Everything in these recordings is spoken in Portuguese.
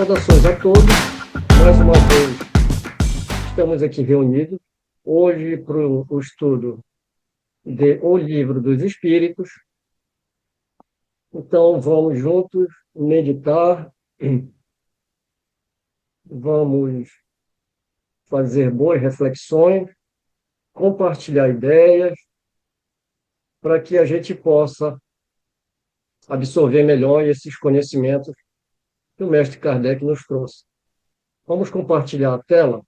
Saudações a todos. Mais uma vez, estamos aqui reunidos, hoje para o estudo de O Livro dos Espíritos. Então, vamos juntos meditar, vamos fazer boas reflexões, compartilhar ideias, para que a gente possa absorver melhor esses conhecimentos que o mestre Kardec nos trouxe. Vamos compartilhar a tela.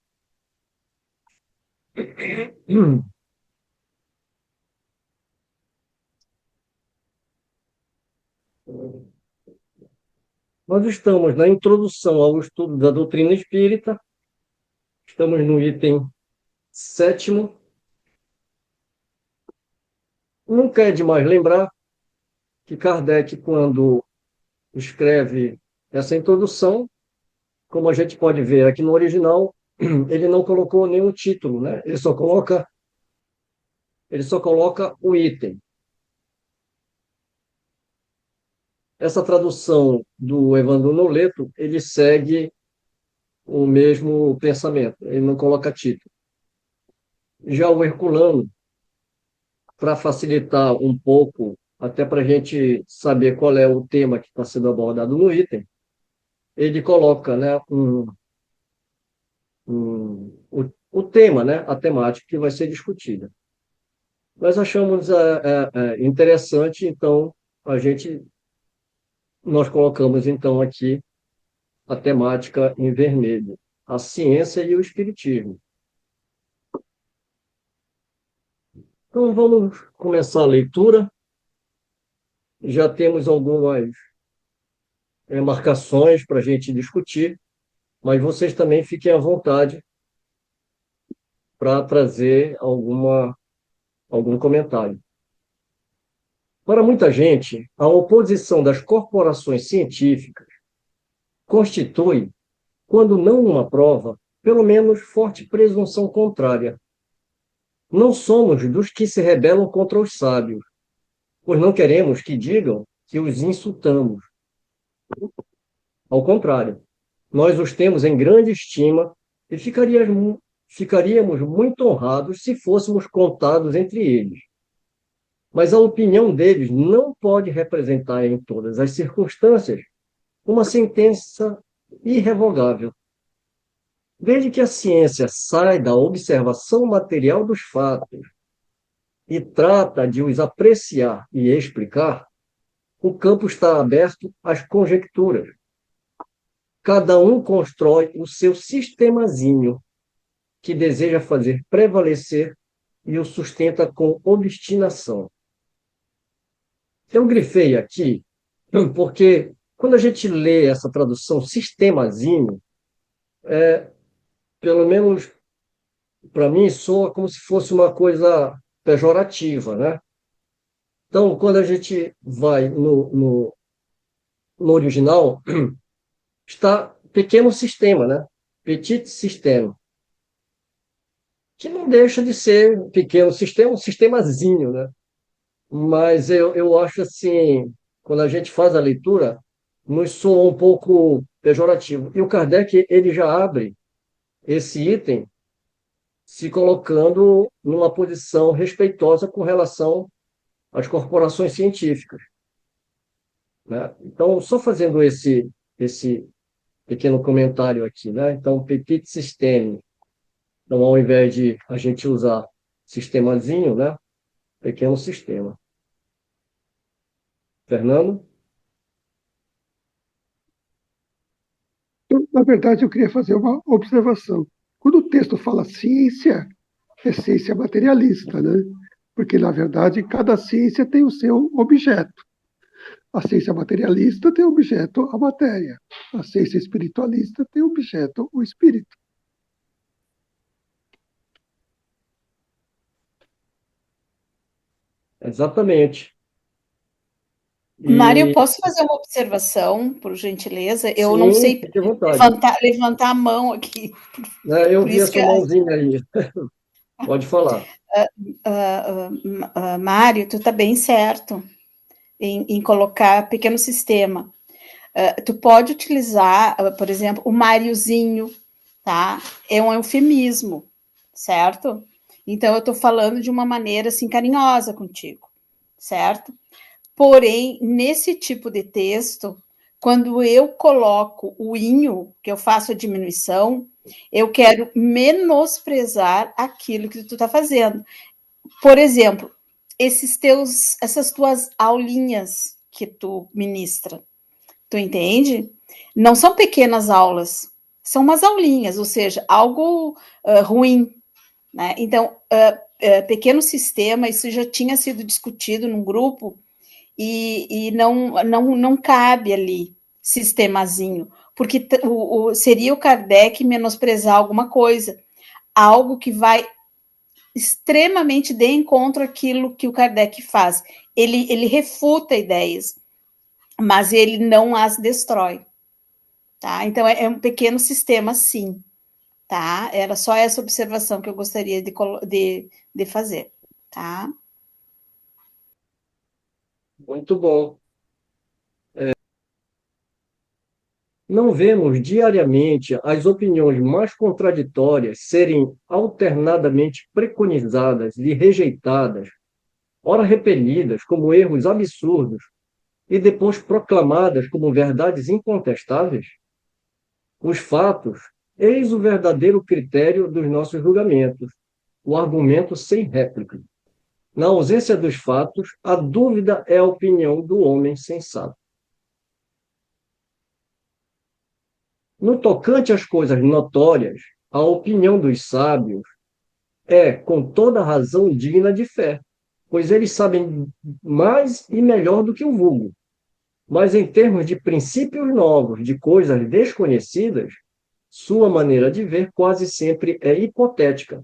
Nós estamos na introdução ao estudo da doutrina espírita, estamos no item 7º. Nunca é demais lembrar que Kardec, quando escreve essa introdução, como a gente pode ver aqui no original, ele não colocou nenhum título, né? Ele só coloca o item. Essa tradução do Evandro Noleto, ele segue o mesmo pensamento, ele não coloca título. Já o Herculano, para facilitar um pouco, até para a gente saber qual é o tema que está sendo abordado no item, ele coloca, né, o tema, né, a temática que vai ser discutida. Nós achamos interessante, então, nós colocamos, então, aqui a temática em vermelho, a ciência e o espiritismo. Então, vamos começar a leitura. Já temos algumas marcações para a gente discutir, mas vocês também fiquem à vontade para trazer algum comentário. Para muita gente, a oposição das corporações científicas constitui, quando não uma prova, pelo menos forte presunção contrária. Não somos dos que se rebelam contra os sábios, pois não queremos que digam que os insultamos. Ao contrário, nós os temos em grande estima e ficaríamos muito honrados se fôssemos contados entre eles. Mas a opinião deles não pode representar em todas as circunstâncias uma sentença irrevogável. Desde que a ciência sai da observação material dos fatos e trata de os apreciar e explicar, o campo está aberto às conjecturas. Cada um constrói o seu sistemazinho que deseja fazer prevalecer e o sustenta com obstinação. Eu grifei aqui porque quando a gente lê essa tradução sistemazinho, pelo menos para mim, soa como se fosse uma coisa pejorativa, né? Então, quando a gente vai no original, está pequeno sistema, né? Petit système, que não deixa de ser um pequeno sistema, um sistemazinho, né? Mas eu acho assim, quando a gente faz a leitura, nos soa um pouco pejorativo. E o Kardec, ele já abre esse item se colocando numa posição respeitosa com relação às corporações científicas, né? Então, só fazendo esse pequeno comentário aqui, né? Então, petit système. Então, ao invés de a gente usar sistemazinho, né? Pequeno sistema. Fernando? Na verdade, eu queria fazer uma observação. Quando o texto fala ciência, é ciência materialista, né? Porque, na verdade, cada ciência tem o seu objeto. A ciência materialista tem objeto a matéria. A ciência espiritualista tem objeto o espírito. Exatamente. Mário, E, posso fazer uma observação, por gentileza? Eu não sim, sei fique à vontade. levantar a mão aqui, Eu por vi a isso que sua mãozinha aí. Pode falar. Mário, tu está bem certo em colocar pequeno sistema. Tu pode utilizar, por exemplo, o Máriozinho, tá? É um eufemismo, certo? Então, eu estou falando de uma maneira assim carinhosa contigo, certo? Porém, nesse tipo de texto, quando eu coloco o inho, que eu faço a diminuição, eu quero menosprezar aquilo que tu está fazendo. Por exemplo, essas tuas aulinhas que tu ministra, tu entende? Não são pequenas aulas, são umas aulinhas, ou seja, algo ruim, né? Então, pequeno sistema, isso já tinha sido discutido num grupo e não cabe ali sistemazinho, porque seria o Kardec menosprezar alguma coisa, algo que vai extremamente de encontro àquilo que o Kardec faz. Ele refuta ideias, mas ele não as destrói, tá? Então é um pequeno sistema, sim, tá? Era só essa observação que eu gostaria de fazer, tá? Muito bom. Não vemos diariamente as opiniões mais contraditórias serem alternadamente preconizadas e rejeitadas, ora repelidas como erros absurdos e depois proclamadas como verdades incontestáveis? Os fatos, eis o verdadeiro critério dos nossos julgamentos, o argumento sem réplica. Na ausência dos fatos, a dúvida é a opinião do homem sensato. No tocante às coisas notórias, a opinião dos sábios é, com toda razão, digna de fé, pois eles sabem mais e melhor do que o vulgo. Mas em termos de princípios novos, de coisas desconhecidas, sua maneira de ver quase sempre é hipotética,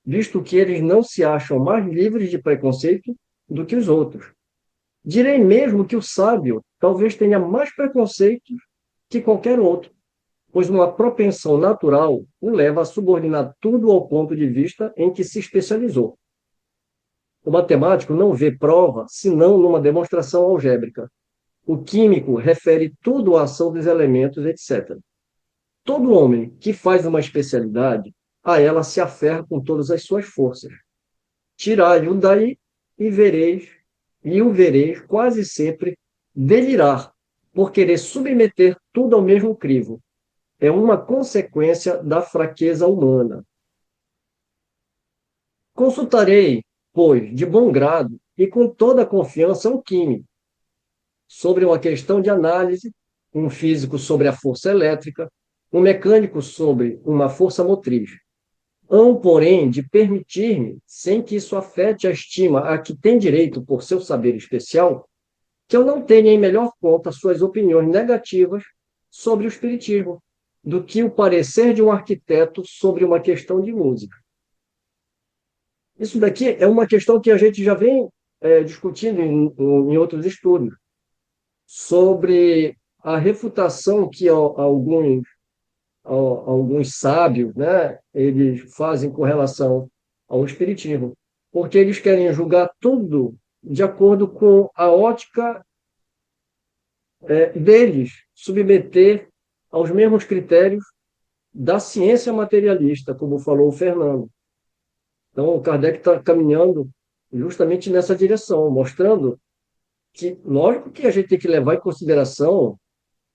visto que eles não se acham mais livres de preconceito do que os outros. Direi mesmo que o sábio talvez tenha mais preconceitos que qualquer outro, pois uma propensão natural o leva a subordinar tudo ao ponto de vista em que se especializou. O matemático não vê prova senão numa demonstração algébrica. O químico refere tudo à ação dos elementos, etc. Todo homem que faz uma especialidade, a ela se aferra com todas as suas forças. Tirai-o daí e vereis, e o vereis quase sempre delirar, por querer submeter tudo ao mesmo crivo. É uma consequência da fraqueza humana. Consultarei, pois, de bom grado e com toda a confiança um químico sobre uma questão de análise, um físico sobre a força elétrica, um mecânico sobre uma força motriz. Hão, porém, de permitir-me, sem que isso afete a estima a que tem direito por seu saber especial, que eu não tenha em melhor conta suas opiniões negativas sobre o espiritismo, do que o parecer de um arquiteto sobre uma questão de música. Isso daqui é uma questão que a gente já vem discutindo em outros estudos, sobre a refutação que alguns sábios, né, eles fazem com relação ao espiritismo, porque eles querem julgar tudo de acordo com a ótica deles, submeter aos mesmos critérios da ciência materialista, como falou o Fernando. Então, o Kardec está caminhando justamente nessa direção, mostrando que, lógico que a gente tem que levar em consideração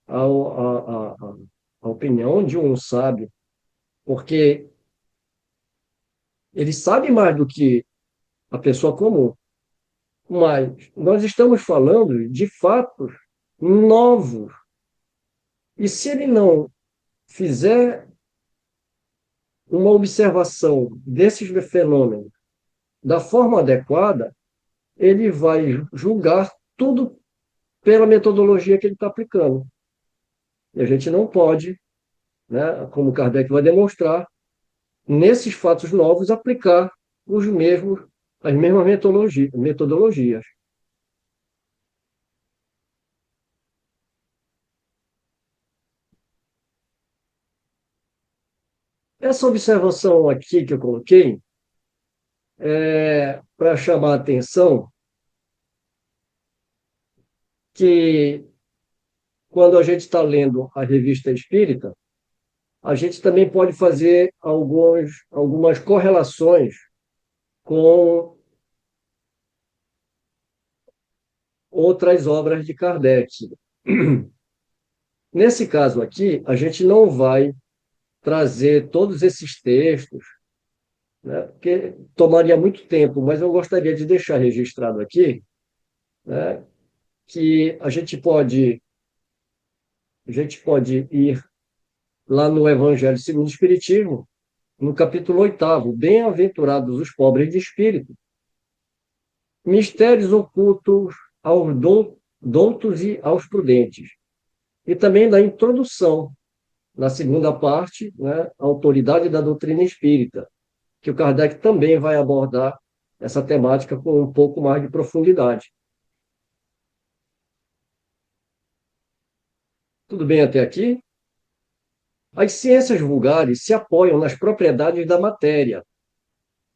a opinião de um sábio, porque ele sabe mais do que a pessoa comum. Mas nós estamos falando de fatos novos. E se ele não fizer uma observação desses fenômenos da forma adequada, ele vai julgar tudo pela metodologia que ele está aplicando. E a gente não pode, né, como Kardec vai demonstrar, nesses fatos novos, aplicar as mesmas metodologias. Essa observação aqui que eu coloquei é para chamar a atenção que quando a gente está lendo a revista espírita, a gente também pode fazer algumas correlações com outras obras de Kardec. Nesse caso aqui, a gente não vai trazer todos esses textos, né, porque tomaria muito tempo, mas eu gostaria de deixar registrado aqui, né, que a gente pode ir lá no Evangelho segundo o Espiritismo, no capítulo 8º, Bem-aventurados os pobres de espírito, mistérios ocultos aos doutos e aos prudentes. E também da introdução, na segunda parte, né, a autoridade da doutrina espírita, que o Kardec também vai abordar essa temática com um pouco mais de profundidade. Tudo bem até aqui? As ciências vulgares se apoiam nas propriedades da matéria,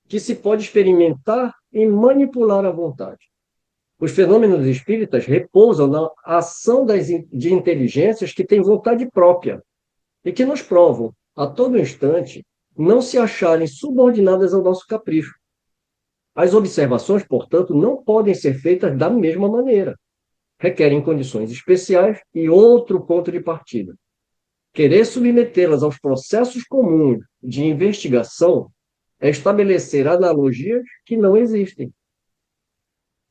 que se pode experimentar e manipular à vontade. Os fenômenos espíritas repousam na ação de inteligências que têm vontade própria e que nos provam, a todo instante, não se acharem subordinadas ao nosso capricho. As observações, portanto, não podem ser feitas da mesma maneira. Requerem condições especiais e outro ponto de partida. Querer submetê-las aos processos comuns de investigação é estabelecer analogias que não existem.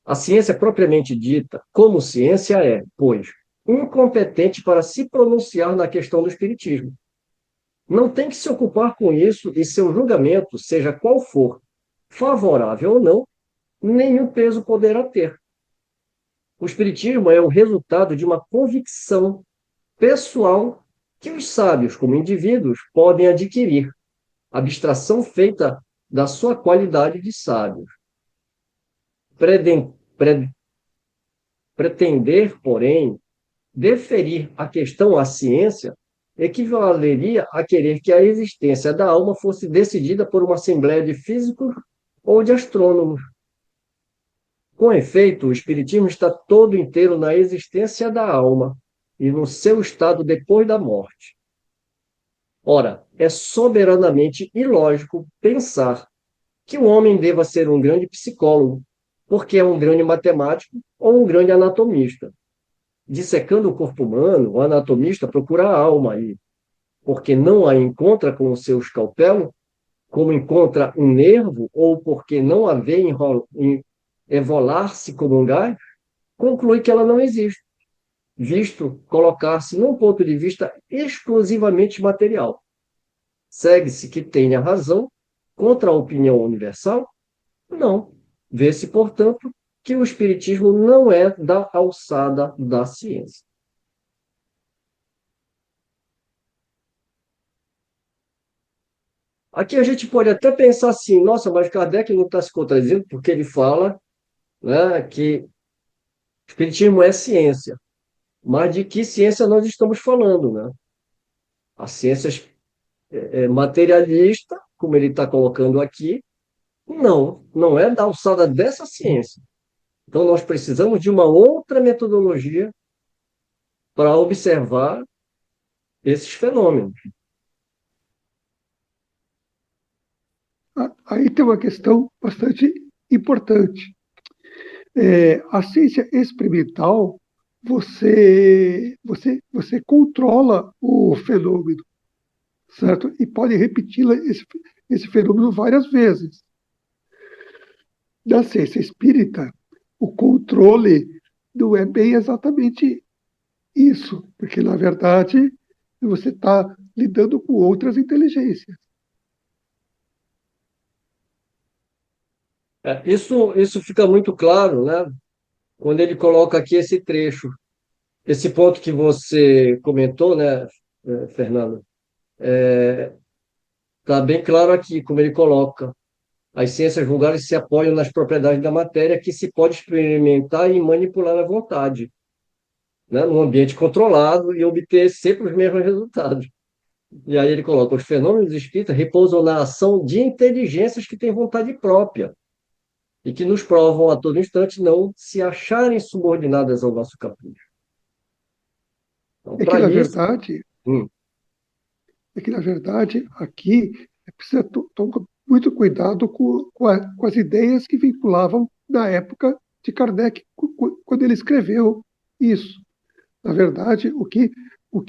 A ciência propriamente dita, como ciência, é, pois, incompetente para se pronunciar na questão do espiritismo. Não tem que se ocupar com isso e seu julgamento, seja qual for, favorável ou não, nenhum peso poderá ter. O espiritismo é o resultado de uma convicção pessoal que os sábios, como indivíduos, podem adquirir, abstração feita da sua qualidade de sábios. Pretender, porém, deferir a questão à ciência equivaleria a querer que a existência da alma fosse decidida por uma assembleia de físicos ou de astrônomos. Com efeito, o espiritismo está todo inteiro na existência da alma e no seu estado depois da morte. Ora, é soberanamente ilógico pensar que o homem deva ser um grande psicólogo, porque é um grande matemático ou um grande anatomista. Dissecando o corpo humano, o anatomista procura a alma aí, porque não a encontra com o seu escalpelo, como encontra um nervo, ou porque não a vê evolar-se como um gás, conclui que ela não existe, visto colocar-se num ponto de vista exclusivamente material. Segue-se que tenha razão contra a opinião universal? Não. Vê-se, portanto, que o espiritismo não é da alçada da ciência. Aqui a gente pode até pensar assim, nossa, mas Kardec não está se contradizendo porque ele fala, né, que o espiritismo é ciência. Mas de que ciência nós estamos falando, né? A ciência materialista, como ele está colocando aqui, não é da alçada dessa ciência. Então, nós precisamos de uma outra metodologia para observar esses fenômenos. Aí tem uma questão bastante importante. A ciência experimental, você controla o fenômeno, certo? E pode repeti-la, esse fenômeno várias vezes. Na ciência espírita, o controle não é bem exatamente isso, porque, na verdade, você está lidando com outras inteligências. Isso fica muito claro, né? Quando ele coloca aqui esse trecho, esse ponto que você comentou, né, Fernando? Está bem claro aqui, como ele coloca. As ciências vulgares se apoiam nas propriedades da matéria que se pode experimentar e manipular à vontade, né, num ambiente controlado e obter sempre os mesmos resultados. E aí ele coloca, os fenômenos espíritas repousam na ação de inteligências que têm vontade própria e que nos provam a todo instante não se acharem subordinadas ao nosso capricho. Então, É que, para na isso, verdade, hum, aqui precisa tomar muito cuidado com as ideias que vinculavam na época de Kardec, quando ele escreveu isso. Na verdade, o que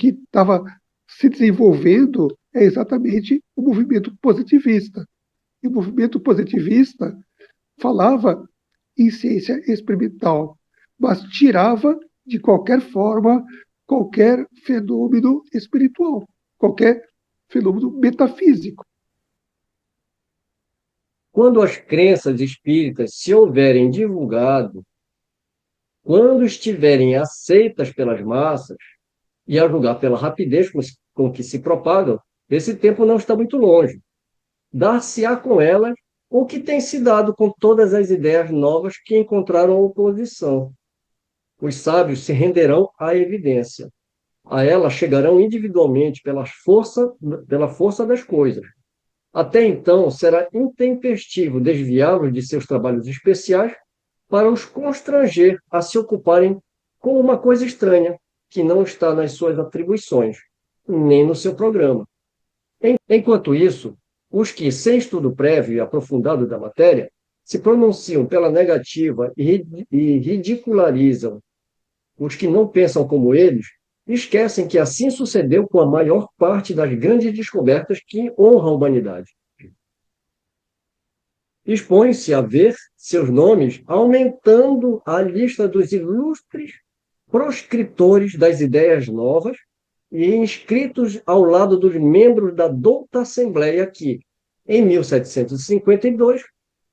estava se desenvolvendo é exatamente o movimento positivista. E o movimento positivista falava em ciência experimental, mas tirava, de qualquer forma, qualquer fenômeno espiritual, qualquer fenômeno metafísico. quando as crenças espíritas se houverem divulgado, quando estiverem aceitas pelas massas, e a julgar pela rapidez com que se propagam, esse tempo não está muito longe. Dar-se-á com elas o que tem se dado com todas as ideias novas que encontraram oposição. Os sábios se renderão à evidência. A ela chegarão individualmente pela força das coisas. Até então, será intempestivo desviá-los de seus trabalhos especiais para os constranger a se ocuparem com uma coisa estranha, que não está nas suas atribuições, nem no seu programa. Enquanto isso, os que, sem estudo prévio e aprofundado da matéria, se pronunciam pela negativa e ridicularizam os que não pensam como eles, esquecem que assim sucedeu com a maior parte das grandes descobertas que honram a humanidade. Expõe-se a ver seus nomes aumentando a lista dos ilustres proscritores das ideias novas e inscritos ao lado dos membros da douta Assembleia que, em 1752,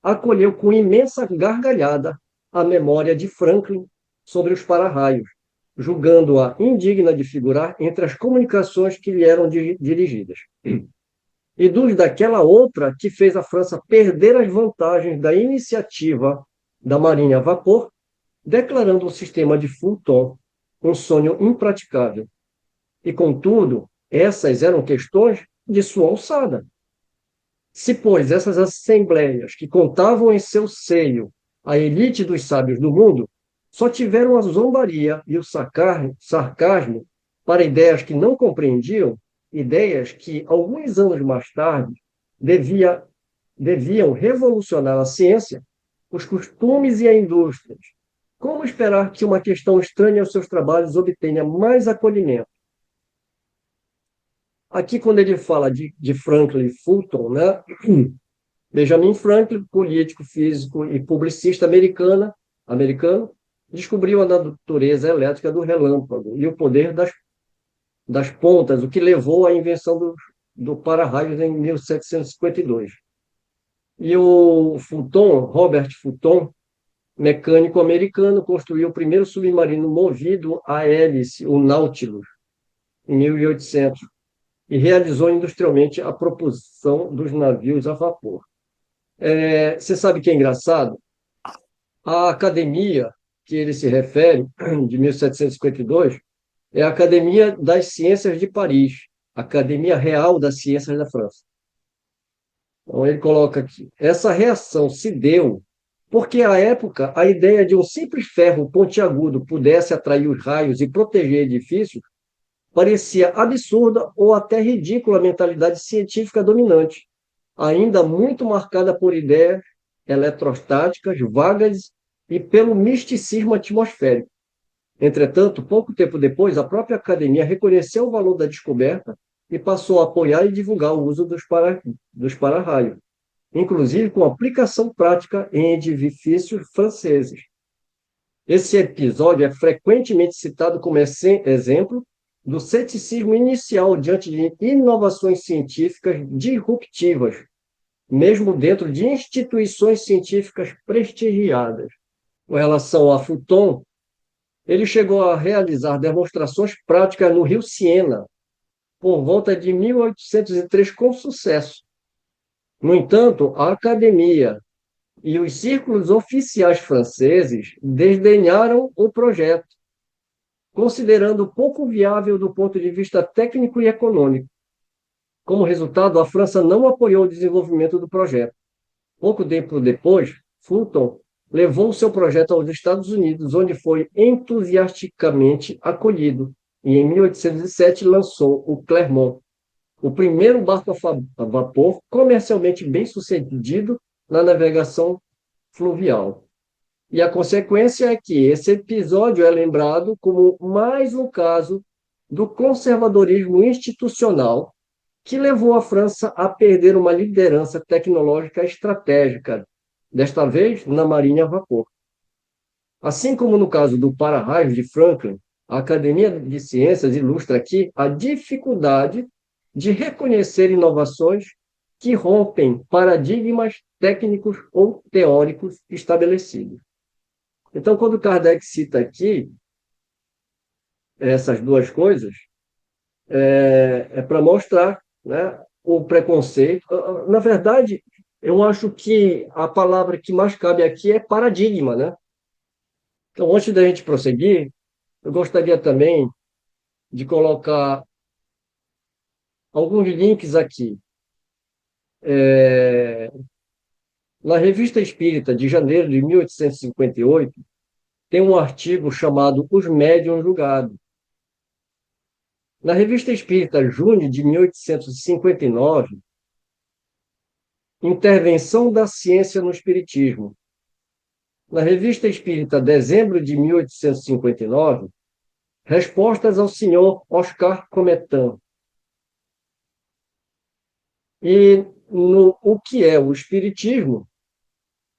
acolheu com imensa gargalhada a memória de Franklin sobre os para-raios, julgando-a indigna de figurar entre as comunicações que lhe eram dirigidas. E dos daquela outra que fez a França perder as vantagens da iniciativa da Marinha a vapor, declarando o sistema de Fulton um sonho impraticável. E, contudo, essas eram questões de sua alçada. Se, pois, essas assembleias que contavam em seu seio a elite dos sábios do mundo só tiveram a zombaria e o sarcasmo para ideias que não compreendiam, ideias que, alguns anos mais tarde, deviam revolucionar a ciência, os costumes e a indústria, como esperar que uma questão estranha aos seus trabalhos obtenha mais acolhimento? Aqui, quando ele fala de Franklin Fulton, né? Benjamin Franklin, político, físico e publicista americano, descobriu a natureza elétrica do relâmpago e o poder das pontas, o que levou à invenção do para-raios em 1752. E o Fulton, Robert Fulton, mecânico americano, construiu o primeiro submarino movido a hélice, o Nautilus, em 1800, e realizou industrialmente a propulsão dos navios a vapor. Você sabe que é engraçado? A academia que ele se refere, de 1752, é a Academia das Ciências de Paris, Academia Real das Ciências da França. Então, ele coloca aqui: essa reação se deu porque, à época, a ideia de um simples ferro pontiagudo pudesse atrair os raios e proteger edifícios parecia absurda ou até ridícula à mentalidade científica dominante, ainda muito marcada por ideias eletrostáticas vagas e pelo misticismo atmosférico. Entretanto, pouco tempo depois, a própria academia reconheceu o valor da descoberta e passou a apoiar e divulgar o uso dos para-raios, inclusive com aplicação prática em edifícios franceses. Esse episódio é frequentemente citado como exemplo do ceticismo inicial diante de inovações científicas disruptivas, mesmo dentro de instituições científicas prestigiadas. Com relação a Fulton, ele chegou a realizar demonstrações práticas no Rio Siena, por volta de 1803, com sucesso. No entanto, a academia e os círculos oficiais franceses desdenharam o projeto, considerando pouco viável do ponto de vista técnico e econômico. Como resultado, a França não apoiou o desenvolvimento do projeto. Pouco tempo depois, Fulton levou seu projeto aos Estados Unidos, onde foi entusiasticamente acolhido e em 1807 lançou o Clermont, o primeiro barco a vapor comercialmente bem sucedido na navegação fluvial. E a consequência é que esse episódio é lembrado como mais um caso do conservadorismo institucional que levou a França a perder uma liderança tecnológica estratégica, desta vez na marinha a vapor. Assim como no caso do para-raios de Franklin, a Academia de Ciências ilustra aqui a dificuldade de reconhecer inovações que rompem paradigmas técnicos ou teóricos estabelecidos. Então, quando Kardec cita aqui essas duas coisas, é para mostrar, né, o preconceito. Na verdade, eu acho que a palavra que mais cabe aqui é paradigma, né? Então, antes da gente prosseguir, eu gostaria também de colocar alguns links aqui. Na Revista Espírita de janeiro de 1858, tem um artigo chamado Os Médiuns Julgados. Na Revista Espírita, junho de 1859, Intervenção da Ciência no Espiritismo. Na Revista Espírita, dezembro de 1859, Respostas ao senhor Oscar Cometan. E no O que é o Espiritismo,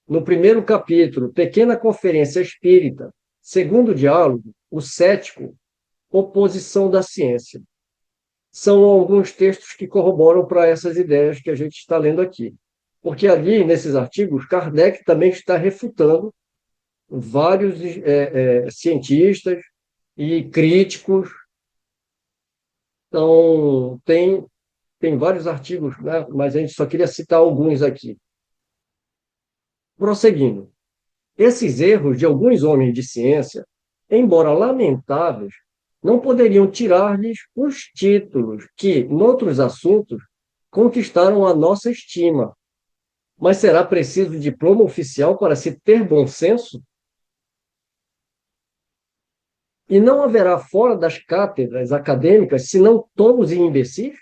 no primeiro capítulo, Pequena Conferência Espírita, segundo diálogo, O Cético, Oposição da Ciência. São alguns textos que corroboram para essas ideias que a gente está lendo aqui. Porque ali, nesses artigos, Kardec também está refutando vários cientistas e críticos. Então, tem vários artigos, né? Mas a gente só queria citar alguns aqui. Prosseguindo. Esses erros de alguns homens de ciência, embora lamentáveis, não poderiam tirar-lhes os títulos que, noutros assuntos, conquistaram a nossa estima. Mas será preciso diploma oficial para se ter bom senso? E não haverá fora das cátedras acadêmicas, senão tolos e imbecis,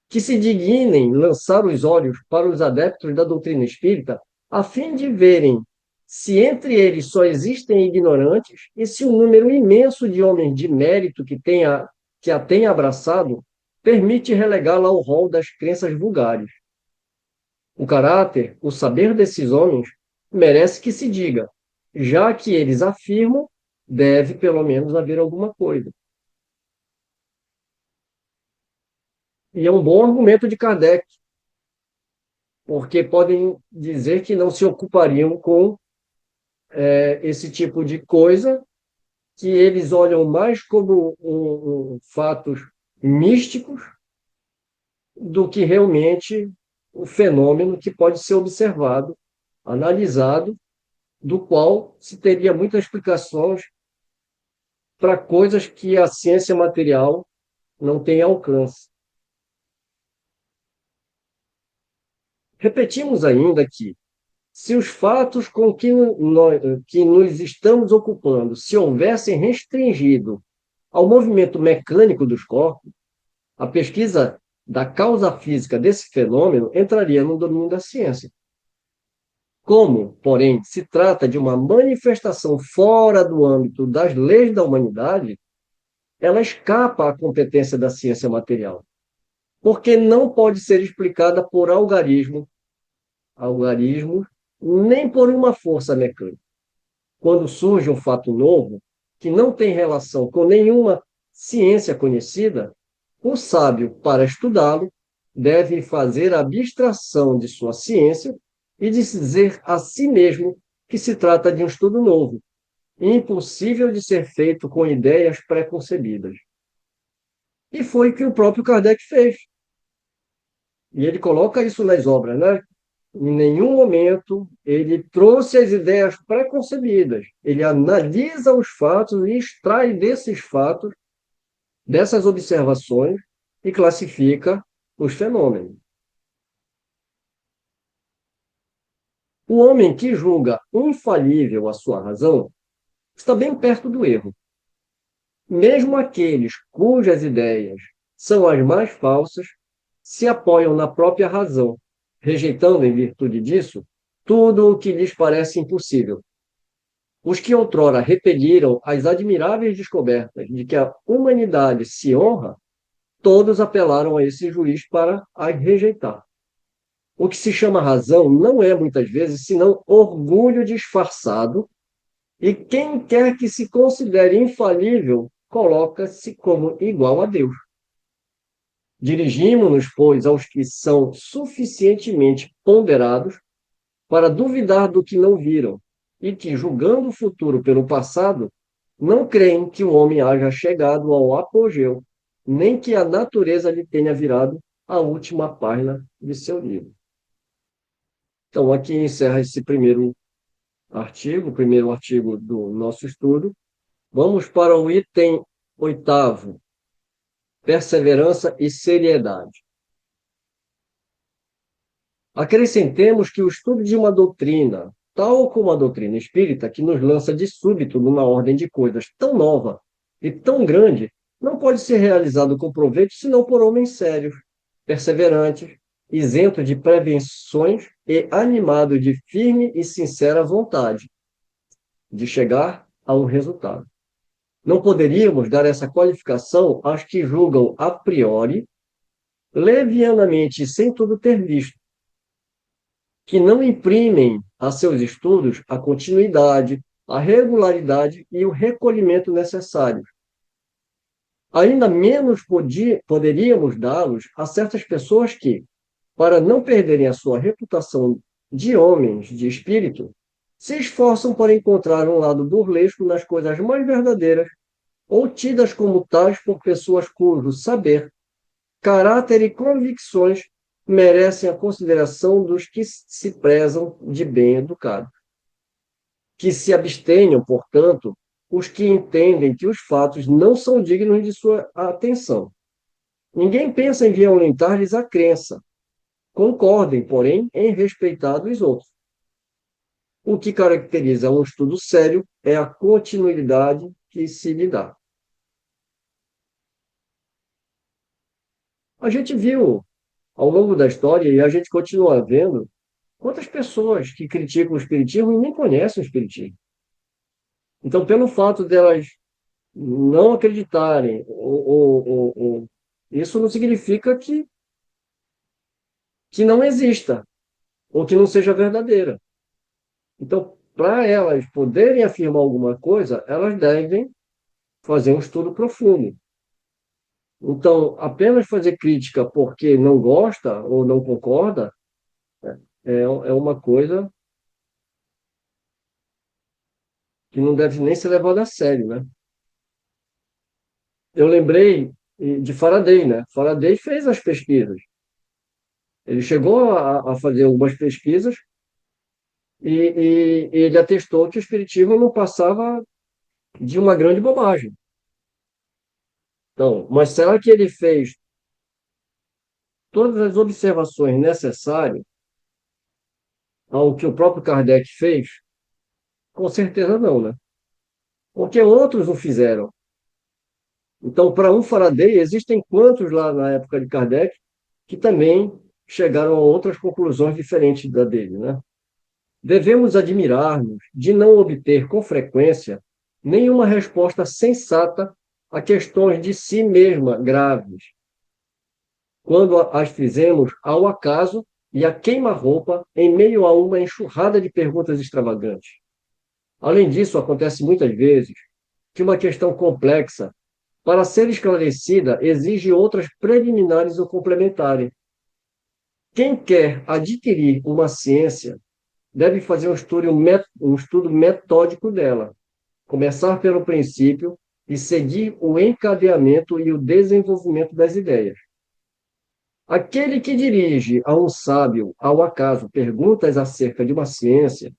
que se dignem lançar os olhos para os adeptos da doutrina espírita, a fim de verem se entre eles só existem ignorantes e se o número imenso de homens de mérito que a tenha abraçado permite relegá-la ao rol das crenças vulgares. O caráter, o saber desses homens merece que se diga, já que eles afirmam, deve pelo menos haver alguma coisa. E é um bom argumento de Kardec, porque podem dizer que não se ocupariam com esse tipo de coisa, que eles olham mais como fatos místicos do que realmente o fenômeno que pode ser observado, analisado, do qual se teria muitas explicações para coisas que a ciência material não tem alcance. Repetimos ainda que, se os fatos com que nos estamos ocupando se houvessem restringido ao movimento mecânico dos corpos, a pesquisa da causa física desse fenômeno entraria no domínio da ciência. Como, porém, se trata de uma manifestação fora do âmbito das leis da humanidade, ela escapa à competência da ciência material, porque não pode ser explicada por algarismo, nem por uma força mecânica. Quando surge um fato novo, que não tem relação com nenhuma ciência conhecida, o sábio, para estudá-lo, deve fazer a abstração de sua ciência e dizer a si mesmo que se trata de um estudo novo, impossível de ser feito com ideias preconcebidas. E foi o que o próprio Kardec fez. E ele coloca isso nas obras, né? Em nenhum momento ele trouxe as ideias preconcebidas. Ele analisa os fatos e extrai desses fatos, dessas observações, e classifica os fenômenos. O homem que julga infalível a sua razão está bem perto do erro. mesmo aqueles cujas ideias são as mais falsas se apoiam na própria razão, rejeitando, em virtude disso, tudo o que lhes parece impossível. Os que outrora repeliram as admiráveis descobertas de que a humanidade se honra, todos apelaram a esse juiz para as rejeitar. O que se chama razão não é, muitas vezes, senão orgulho disfarçado, e quem quer que se considere infalível coloca-se como igual a Deus. Dirigimos-nos, pois, aos que são suficientemente ponderados para duvidar do que não viram e que, julgando o futuro pelo passado, não creem que o homem haja chegado ao apogeu, nem que a natureza lhe tenha virado a última página de seu livro. Então, aqui encerra esse primeiro artigo, o primeiro artigo do nosso estudo. Vamos para o item 8º, perseverança e seriedade. Acrescentemos que o estudo de uma doutrina, tal como a doutrina espírita, que nos lança de súbito numa ordem de coisas tão nova e tão grande, não pode ser realizado com proveito senão por homens sérios, perseverantes, isentos de prevenções e animados de firme e sincera vontade de chegar a um resultado. Não poderíamos dar essa qualificação aos que julgam a priori, levianamente e sem tudo ter visto, que não imprimem a seus estudos a continuidade, a regularidade e o recolhimento necessários. Ainda menos poderíamos dá-los a certas pessoas que, para não perderem a sua reputação de homens de espírito, se esforçam por encontrar um lado burlesco nas coisas mais verdadeiras, ou tidas como tais por pessoas cujo saber, caráter e convicções merecem a consideração dos que se prezam de bem educados. Que se abstenham, portanto, os que entendem que os fatos não são dignos de sua atenção. Ninguém pensa em violentar-lhes a crença. Concordem, porém, em respeitar os outros. O que caracteriza um estudo sério é a continuidade que se lhe dá. A gente viu, ao longo da história, e a gente continua vendo, quantas pessoas que criticam o Espiritismo e nem conhecem o Espiritismo. Então, pelo fato delas não acreditarem, isso não significa que não exista, ou que não seja verdadeira. Então, para elas poderem afirmar alguma coisa, elas devem fazer um estudo profundo. Então, apenas fazer crítica porque não gosta ou não concorda é uma coisa que não deve nem ser levada a sério, né? Eu lembrei de Faraday, né? Faraday fez as pesquisas. Ele chegou a fazer algumas pesquisas e ele atestou que o espiritismo não passava de uma grande bobagem. Então, mas será que ele fez todas as observações necessárias ao que o próprio Kardec fez? Com certeza não, né? Porque outros o fizeram. Então, para um Faraday, existem quantos lá na época de Kardec que também chegaram a outras conclusões diferentes da dele, né? Devemos admirar-nos de não obter com frequência nenhuma resposta sensata a questões de si mesma graves, quando as fizemos ao acaso e a queima-roupa em meio a uma enxurrada de perguntas extravagantes. Além disso, acontece muitas vezes que uma questão complexa, para ser esclarecida, exige outras preliminares ou complementares. Quem quer adquirir uma ciência deve fazer um estudo metódico dela, começar pelo princípio e seguir o encadeamento e o desenvolvimento das ideias. Aquele que dirige a um sábio, ao acaso, perguntas acerca de uma ciência,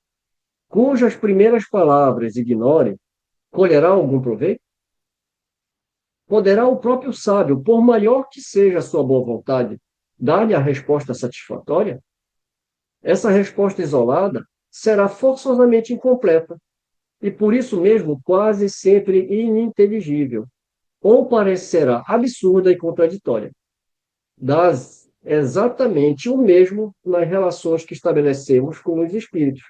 cujas primeiras palavras ignore, colherá algum proveito? Poderá o próprio sábio, por maior que seja a sua boa vontade, dar-lhe a resposta satisfatória? Essa resposta isolada será forçosamente incompleta e, por isso mesmo, quase sempre ininteligível, ou parecerá absurda e contraditória. Dá exatamente o mesmo nas relações que estabelecemos com os espíritos.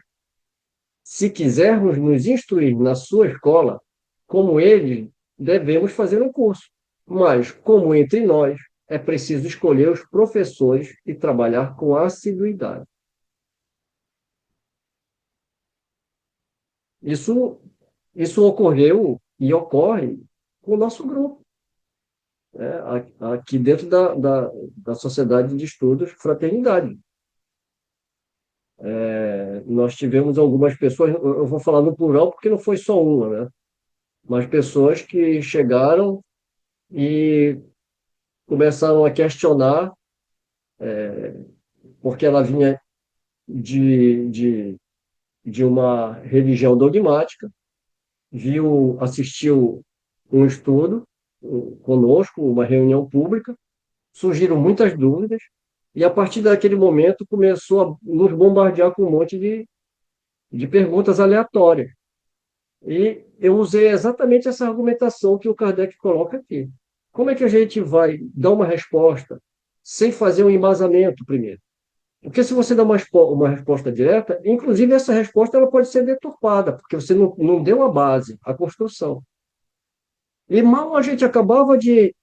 Se quisermos nos instruir na sua escola, como eles, devemos fazer um curso. Mas, como entre nós, é preciso escolher os professores e trabalhar com assiduidade. Isso, isso ocorreu e ocorre com o nosso grupo, né? Aqui dentro da Sociedade de Estudos Fraternidade. Nós tivemos algumas pessoas, eu vou falar no plural porque não foi só uma, né? Mas pessoas que chegaram e começaram a questionar, porque ela vinha de, de, de uma religião dogmática, assistiu um estudo conosco, uma reunião pública, surgiram muitas dúvidas, e a partir daquele momento começou a nos bombardear com um monte de perguntas aleatórias. E eu usei exatamente essa argumentação que o Kardec coloca aqui. Como é que a gente vai dar uma resposta sem fazer um embasamento primeiro? Porque se você dá uma resposta direta, inclusive essa resposta ela pode ser deturpada, porque você não deu a base, a construção. E mal a gente acabava de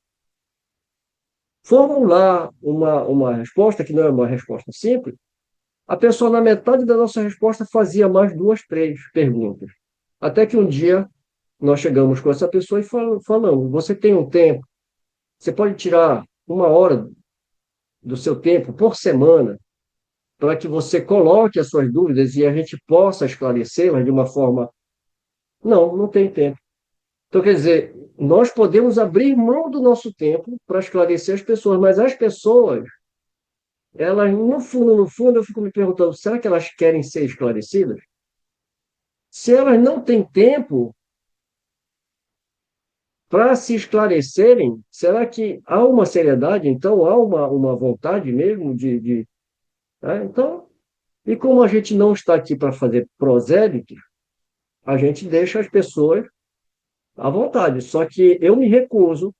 formular uma resposta, que não é uma resposta simples, a pessoa, na metade da nossa resposta, fazia mais duas, três perguntas. Até que um dia nós chegamos com essa pessoa e falamos: você tem um tempo, você pode tirar 1 hora do seu tempo por semana para que você coloque as suas dúvidas e a gente possa esclarecê-las de uma forma. Não, não tem tempo. Então, quer dizer, nós podemos abrir mão do nosso tempo para esclarecer as pessoas, mas as pessoas, elas, no fundo, eu fico me perguntando: será que elas querem ser esclarecidas? Se elas não têm tempo para se esclarecerem, será que há uma seriedade? Então, há uma vontade mesmo né? Então, e como a gente não está aqui para fazer prosélite, a gente deixa as pessoas à vontade. Só que eu me recuso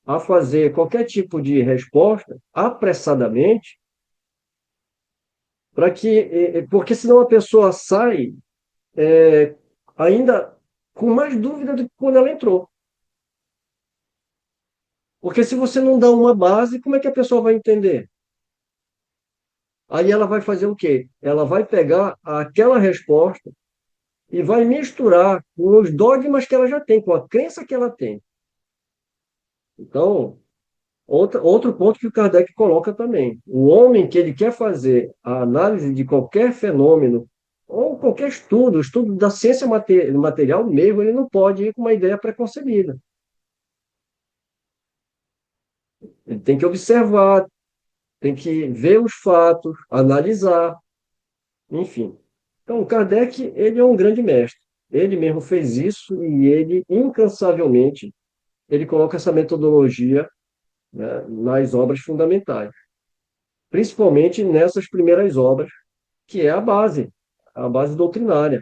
a fazer qualquer tipo de resposta apressadamente, porque senão a pessoa sai ainda com mais dúvida do que quando ela entrou. Porque se você não dá uma base, como é que a pessoa vai entender? Aí ela vai fazer o quê? Ela vai pegar aquela resposta e vai misturar com os dogmas que ela já tem, com a crença que ela tem. Então, outro ponto que o Kardec coloca também. O homem que ele quer fazer a análise de qualquer fenômeno, ou qualquer estudo, o estudo da ciência material mesmo, ele não pode ir com uma ideia preconcebida. Ele tem que observar, tem que ver os fatos, analisar, enfim. Então, o Kardec, ele é um grande mestre. Ele mesmo fez isso e ele, incansavelmente, ele coloca essa metodologia, né, nas obras fundamentais, principalmente nessas primeiras obras, que é a base doutrinária.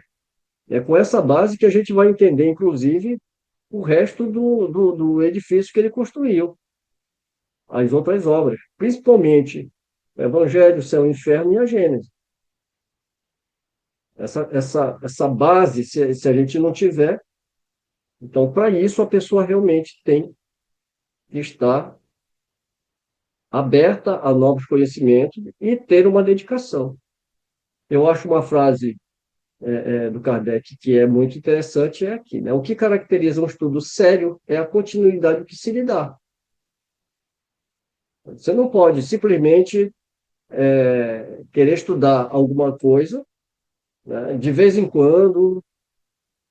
É com essa base que a gente vai entender, inclusive, o resto do edifício que ele construiu, as outras obras, principalmente o Evangelho, o Céu e o Inferno e a Gênese. Essa base, se a gente não tiver, então, para isso, a pessoa realmente tem que estar aberta a novos conhecimentos e ter uma dedicação. Eu acho uma frase do Kardec que é muito interessante, é aqui, né? O que caracteriza um estudo sério é a continuidade que se lhe dá. Você não pode simplesmente querer estudar alguma coisa, né, de vez em quando,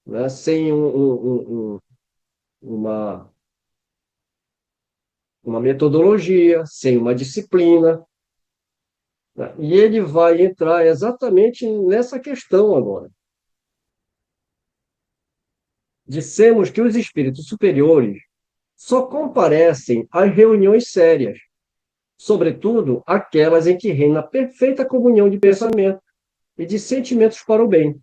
né, sem uma, uma metodologia, sem uma disciplina, né? E ele vai entrar exatamente nessa questão agora. Dissemos que os espíritos superiores só comparecem às reuniões sérias, sobretudo aquelas em que reina perfeita comunhão de pensamento e de sentimentos para o bem.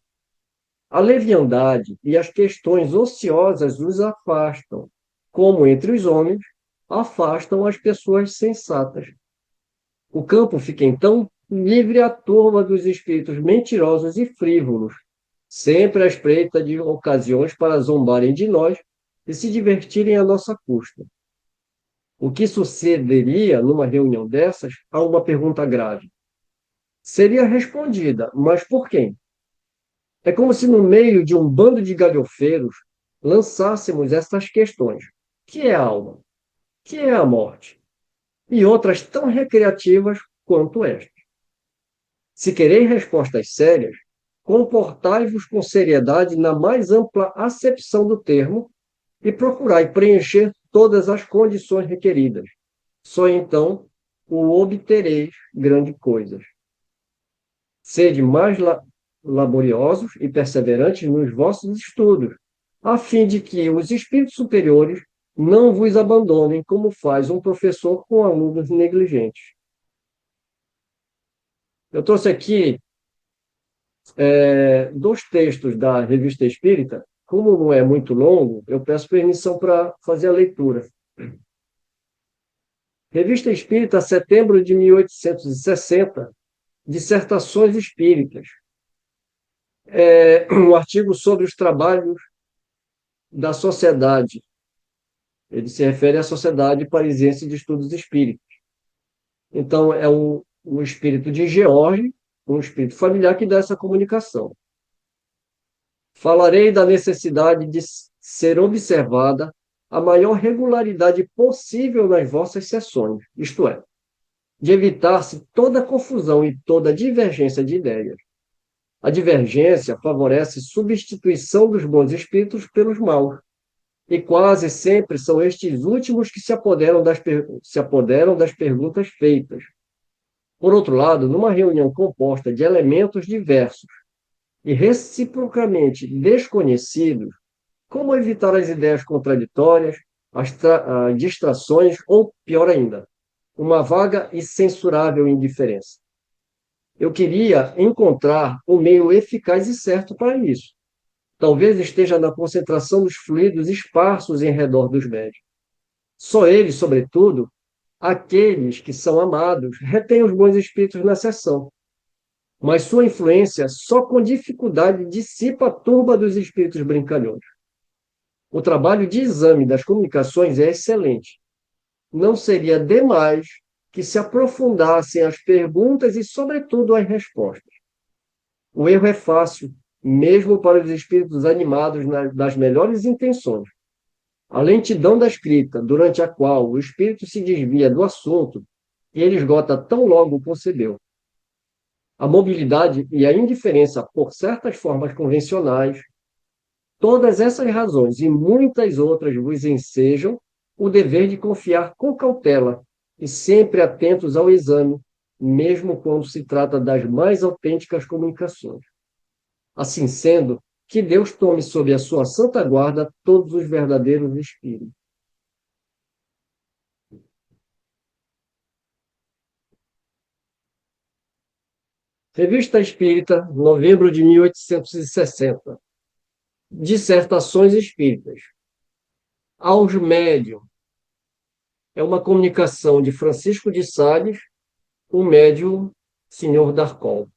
A leviandade e as questões ociosas os afastam, como entre os homens, afastam as pessoas sensatas. O campo fica, então, livre à turma dos espíritos mentirosos e frívolos, sempre à espreita de ocasiões para zombarem de nós e se divertirem à nossa custa. O que sucederia numa reunião dessas a uma pergunta grave? Seria respondida, mas por quem? É como se no meio de um bando de galhofeiros lançássemos estas questões. Que é a alma? Que é a morte? E outras tão recreativas quanto esta. Se quereis respostas sérias, comportai-vos com seriedade na mais ampla acepção do termo e procurai preencher todas as condições requeridas. Só então o obtereis grandes coisas. Sede mais laboriosos e perseverantes nos vossos estudos, a fim de que os espíritos superiores não vos abandonem como faz um professor com alunos negligentes. Eu trouxe aqui dois textos da Revista Espírita. Como não é muito longo, eu peço permissão para fazer a leitura. Revista Espírita, setembro de 1860, Dissertações Espíritas. Um artigo sobre os trabalhos da sociedade. Ele se refere à Sociedade Parisiense de Estudos Espíritas. Então, é um espírito de George, um espírito familiar que dá essa comunicação. Falarei da necessidade de ser observada a maior regularidade possível nas vossas sessões, isto é, de evitar-se toda confusão e toda divergência de ideias. A divergência favorece substituição dos bons espíritos pelos maus, e quase sempre são estes últimos que se apoderam das perguntas feitas. Por outro lado, numa reunião composta de elementos diversos e reciprocamente desconhecidos, como evitar as ideias contraditórias, as distrações ou, pior ainda, uma vaga e censurável indiferença? Eu queria encontrar um meio eficaz e certo para isso. Talvez esteja na concentração dos fluidos esparsos em redor dos médios. Só eles, sobretudo, aqueles que são amados, retêm os bons espíritos na sessão. Mas sua influência só com dificuldade dissipa a turba dos espíritos brincalhões. O trabalho de exame das comunicações é excelente. Não seria demais que se aprofundassem as perguntas e, sobretudo, as respostas. O erro é fácil, mesmo para os espíritos animados das melhores intenções. A lentidão da escrita, durante a qual o espírito se desvia do assunto e ele esgota tão logo o concebeu. A mobilidade e a indiferença por certas formas convencionais, todas essas razões e muitas outras vos ensejam o dever de confiar com cautela e sempre atentos ao exame, mesmo quando se trata das mais autênticas comunicações. Assim sendo, que Deus tome sob a sua santa guarda todos os verdadeiros espíritos. Revista Espírita, novembro de 1860. Dissertações Espíritas. Aos médiuns. É uma comunicação de Francisco de Sales, o médium Senhor Darcol.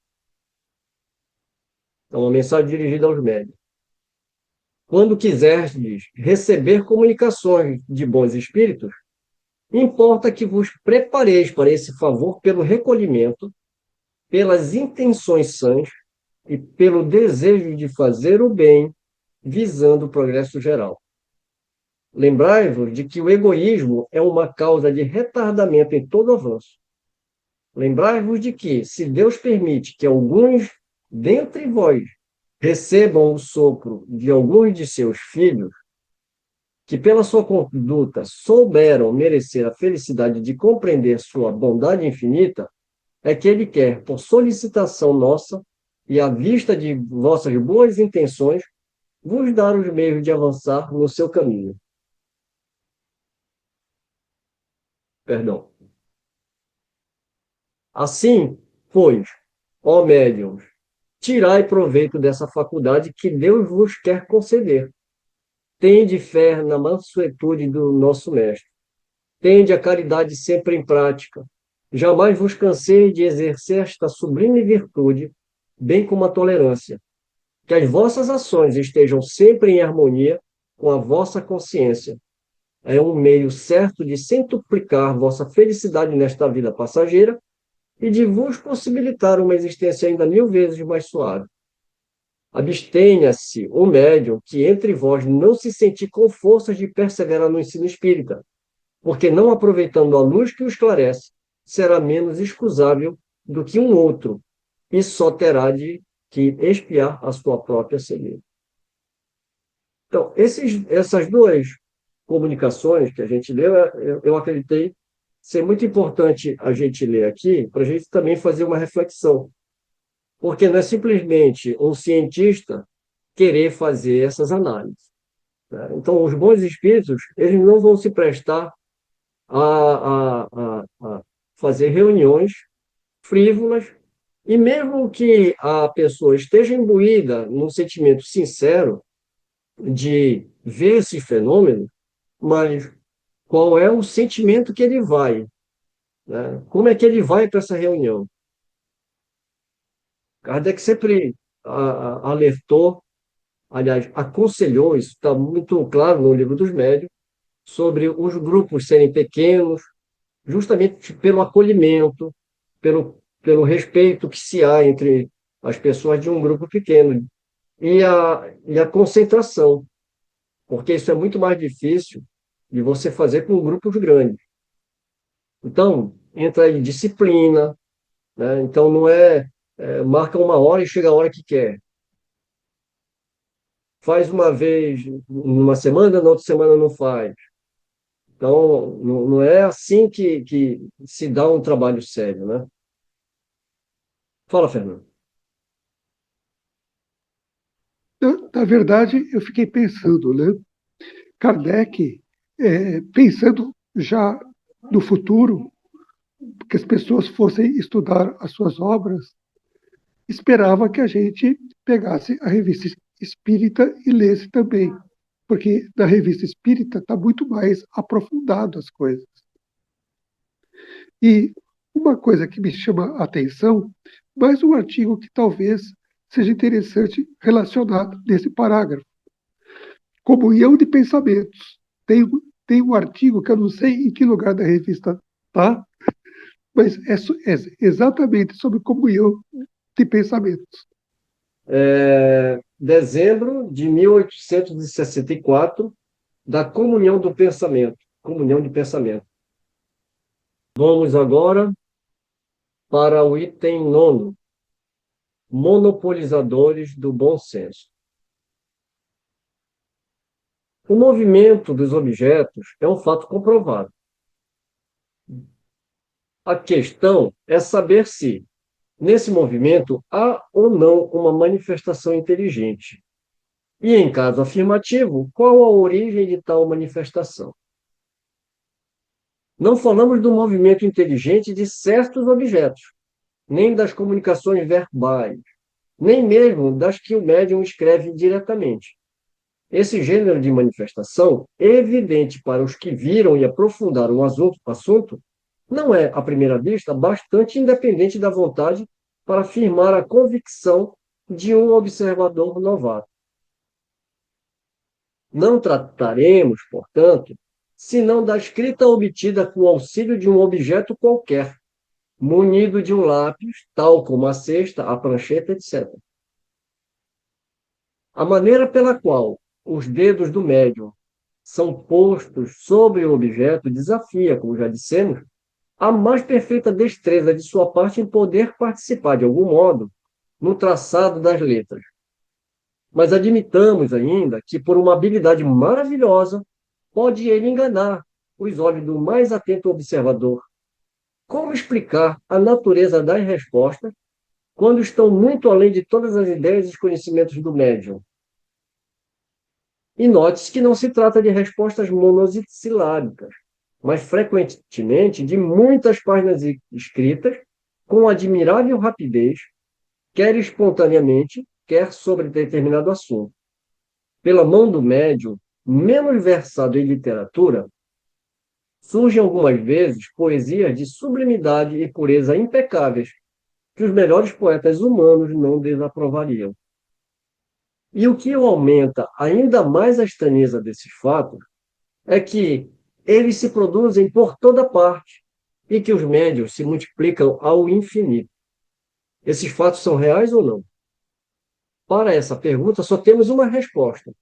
É uma mensagem dirigida aos médiuns. Quando quiserdes receber comunicações de bons espíritos, importa que vos prepareis para esse favor pelo recolhimento, pelas intenções sãs e pelo desejo de fazer o bem, visando o progresso geral. Lembrai-vos de que o egoísmo é uma causa de retardamento em todo avanço. Lembrai-vos de que, se Deus permite que alguns dentre vós recebam o sopro de alguns de seus filhos, que pela sua conduta souberam merecer a felicidade de compreender sua bondade infinita, é que Ele quer, por solicitação nossa e à vista de vossas boas intenções, vos dar os meios de avançar no seu caminho. Perdão. Assim, pois, ó médiuns, tirai proveito dessa faculdade que Deus vos quer conceder. tende fé na mansuetude do nosso Mestre. Tende a caridade sempre em prática. Jamais vos cansei de exercer esta sublime virtude, bem como a tolerância. Que as vossas ações estejam sempre em harmonia com a vossa consciência. É um meio certo de centuplicar vossa felicidade nesta vida passageira e de vos possibilitar uma existência ainda 1000 vezes mais suave. Abstenha-se o médium que entre vós não se sentir com forças de perseverar no ensino espírita, porque não aproveitando a luz que o esclarece, será menos excusável do que um outro, e só terá de que expiar a sua própria cegueira. Então, essas duas comunicações que a gente leu, eu acreditei ser muito importante a gente ler aqui, para a gente também fazer uma reflexão. Porque não é simplesmente um cientista querer fazer essas análises, né? Então, os bons espíritos, eles não vão se prestar a fazer reuniões frívolas, e mesmo que a pessoa esteja imbuída num sentimento sincero de ver esse fenômeno, mas qual é o sentimento que ele vai, né? Como é que ele vai para essa reunião? Kardec sempre alertou, aliás, aconselhou, isso está muito claro no Livro dos Médiuns, sobre os grupos serem pequenos, justamente pelo acolhimento, pelo respeito que se há entre as pessoas de um grupo pequeno, e a concentração, porque isso é muito mais difícil de você fazer com grupos grandes. Então, entra aí disciplina, né? Então, não marca uma hora e chega a hora que quer. Faz uma vez numa semana, na outra semana não faz. Então, não é assim que se dá um trabalho sério, né? Fala, Fernando. Na verdade, eu fiquei pensando, né? Kardec, pensando já no futuro, que as pessoas fossem estudar as suas obras, esperava que a gente pegasse a revista espírita e lesse também, porque na revista espírita está muito mais aprofundado as coisas. E uma coisa que me chama a atenção, mais um artigo que talvez seja interessante relacionado nesse parágrafo. Comunhão de pensamentos. Tem um artigo que eu não sei em que lugar da revista está, mas é exatamente sobre comunhão de pensamentos. Dezembro de 1864, da comunhão do pensamento. Comunhão de pensamento. Vamos agora para o item 9. Monopolizadores do bom senso. O movimento dos objetos é um fato comprovado. A questão é saber se, nesse movimento, há ou não uma manifestação inteligente. E, em caso afirmativo, qual a origem de tal manifestação? Não falamos do movimento inteligente de certos objetos, nem das comunicações verbais, nem mesmo das que o médium escreve diretamente. Esse gênero de manifestação, evidente para os que viram e aprofundaram o assunto, não é, à primeira vista, bastante independente da vontade para afirmar a convicção de um observador novato. Não trataremos, portanto, senão da escrita obtida com o auxílio de um objeto qualquer, munido de um lápis, tal como a cesta, a prancheta, etc. A maneira pela qual os dedos do médium são postos sobre o objeto desafia, como já dissemos, a mais perfeita destreza de sua parte em poder participar, de algum modo, no traçado das letras. Mas admitamos ainda que, por uma habilidade maravilhosa, pode ele enganar os olhos do mais atento observador. Como explicar a natureza das respostas quando estão muito além de todas as ideias e conhecimentos do médium? E note-se que não se trata de respostas monossilábicas, mas frequentemente de muitas páginas escritas com admirável rapidez, quer espontaneamente, quer sobre determinado assunto. Pela mão do médium, menos versado em literatura, surgem algumas vezes poesias de sublimidade e pureza impecáveis, que os melhores poetas humanos não desaprovariam. E o que aumenta ainda mais a estranheza desses fatos é que eles se produzem por toda parte e que os médios se multiplicam ao infinito. Esses fatos são reais ou não? Para essa pergunta, só temos uma resposta: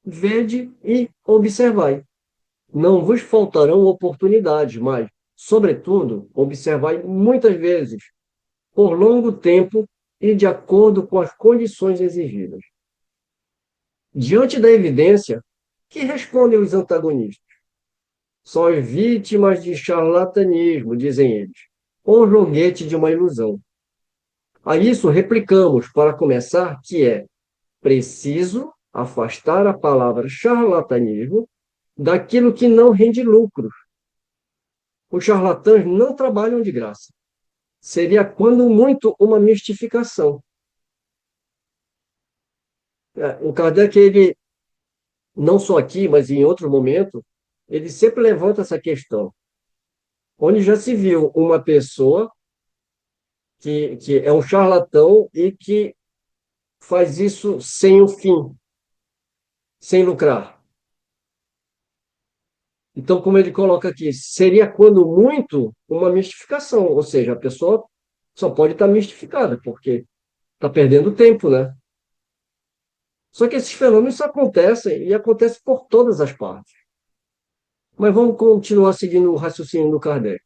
vede e observai. Não vos faltarão oportunidades, mas, sobretudo, observai muitas vezes, por longo tempo e de acordo com as condições exigidas. Diante da evidência, que respondem os antagonistas? São as vítimas de charlatanismo, dizem eles, ou joguete de uma ilusão. A isso replicamos, para começar, que é preciso afastar a palavra charlatanismo daquilo que não rende lucros. Os charlatãs não trabalham de graça. Seria, quando muito, uma mistificação. O Kardec, ele, não só aqui, mas em outro momento, ele sempre levanta essa questão. Onde já se viu uma pessoa que é um charlatão e que faz isso sem o fim, sem lucrar. Então, como ele coloca aqui, seria, quando muito, uma mistificação, ou seja, a pessoa só pode estar mistificada, porque está perdendo tempo, né? Só que esses fenômenos acontecem, e acontecem por todas as partes. Mas vamos continuar seguindo o raciocínio do Kardec.